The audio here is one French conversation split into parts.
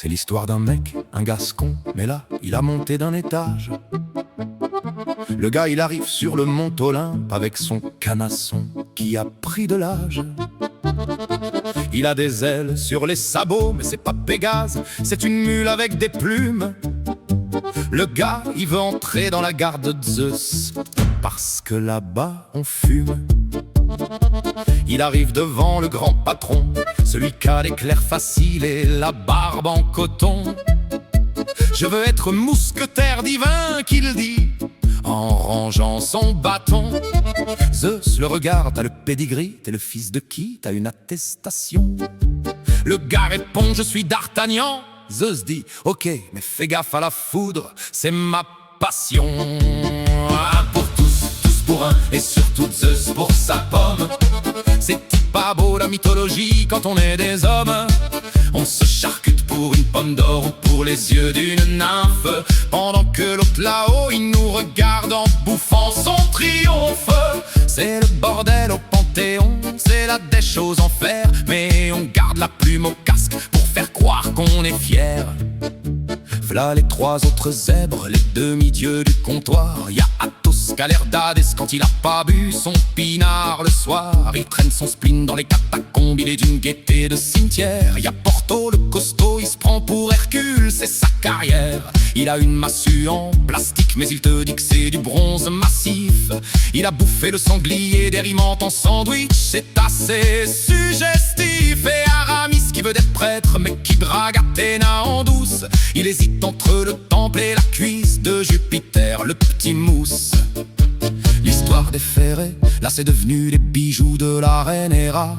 C'est l'histoire d'un mec, un gascon, mais là, il a monté d'un étage. Le gars, il arrive sur le mont Olympe avec son canasson qui a pris de l'âge. Il a des ailes sur les sabots, mais c'est pas Pégase, c'est une mule avec des plumes. Le gars, il veut entrer dans la gare de Zeus, parce que là-bas, on fume. Il arrive devant le grand patron, celui qui a l'éclair facile et la barbe en coton. Je veux être mousquetaire divin, qu'il dit, en rangeant son bâton. Zeus le regarde, t'as le pédigree, t'es le fils de qui? T'as une attestation? Le gars répond, je suis d'Artagnan. Zeus dit, ok, mais fais gaffe à la foudre, c'est ma passion. Un pour tous, tous pour un, et surtout Zeus pour sa pomme. C'est pas beau la mythologie quand on est des hommes. On se charcute pour une pomme d'or ou pour les yeux d'une nymphe, pendant que l'autre là-haut, il nous regarde en bouffant son triomphe. C'est le bordel au Panthéon, c'est la dèche aux enfers, mais on garde la plume au casque pour faire croire qu'on est fier. V'là les trois autres zèbres, les demi-dieux du comptoir. Y'a Athos qui a l'air d'Hadès quand il a pas bu son pinard le soir. Il traîne son spleen dans les catacombes, il est d'une gaieté de cimetière. Y'a Porto le costaud, il se prend pour Hercule, c'est sa carrière. Il a une massue en plastique, mais il te dit que c'est du bronze massif. Il a bouffé le sanglier d'Erimante en sandwich, c'est assez suggestif. Et Aramis qui veut d'être prêtre, mais qui drague Athéna en douce. Il hésite entre le temple et la cuisse de Jupiter, le petit mousse. L'histoire des ferrets, là c'est devenu les bijoux de la reine Héra.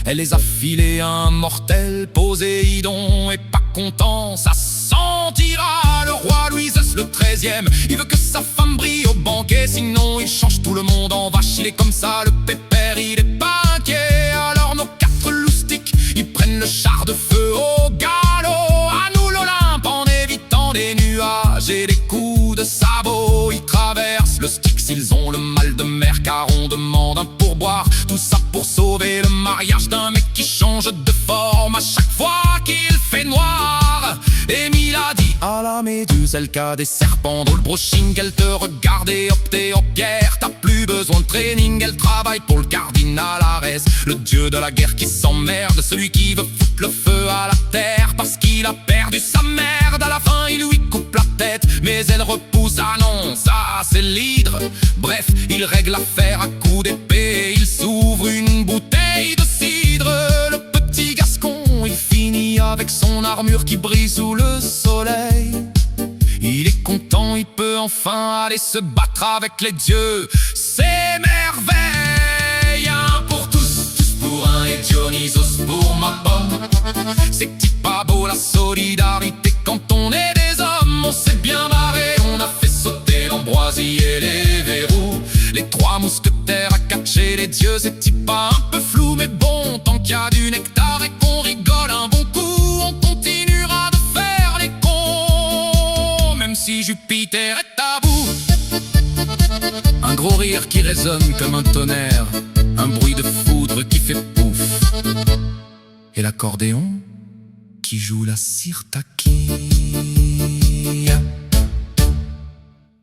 Elle les a filés à un mortel, Poséidon est pas content, ça sentira. Le roi Louis le XIIIe, il veut que sa femme brille au banquet, sinon il change tout le monde en vache. Il est comme ça, le pépère, il est pas inquiet. Alors nos quatre loustiques, ils prennent le char de feu au galop. À nous l'Olympe, en évitant des nuages et des coups de sabot. Ils traversent le Styx, ils ont le mal de mer, car on demande un pourboire. Tout ça pour sauver le mariage d'un mec qui change de forme à chaque fois qu'il fait noir. Émile a dit à la méduse, elle qu'a des serpents dans le brushing. Elle te regarde et opte en pierre, t'as plus besoin de training. Elle travaille pour le cardinal Arès, le dieu de la guerre qui s'emmerde, celui qui veut foutre le feu à la terre parce qu'il a perdu sa merde. À la fin il lui coupe la tête, mais elle repousse, ah non, ça c'est l'hydre. Bref, il règle l'affaire à coups d'épée, il s'ouvre une bouteille de cidre. Le petit gascon, il finit avec son armure qui brille sous le soleil. Il est content, il peut enfin aller se battre avec les dieux. C'est merveille. Un pour tous, tous pour un, et Dionysos pour ma pomme. C'est pas beau la solidarité quand on est des hommes. On s'est bien barré, on a fait sauter l'ambroisie et les verrous. Les trois mousquetaires à catcher les dieux, c'est pas un peu flou, mais bon, tant qu'il y a du nectar et qu'on rigole un bon coup, on continuera de faire les cons, même si Jupiter est à bout. Un gros rire qui résonne comme un tonnerre, un bruit de foudre qui fait pouf, et l'accordéon qui joue la sirtaki.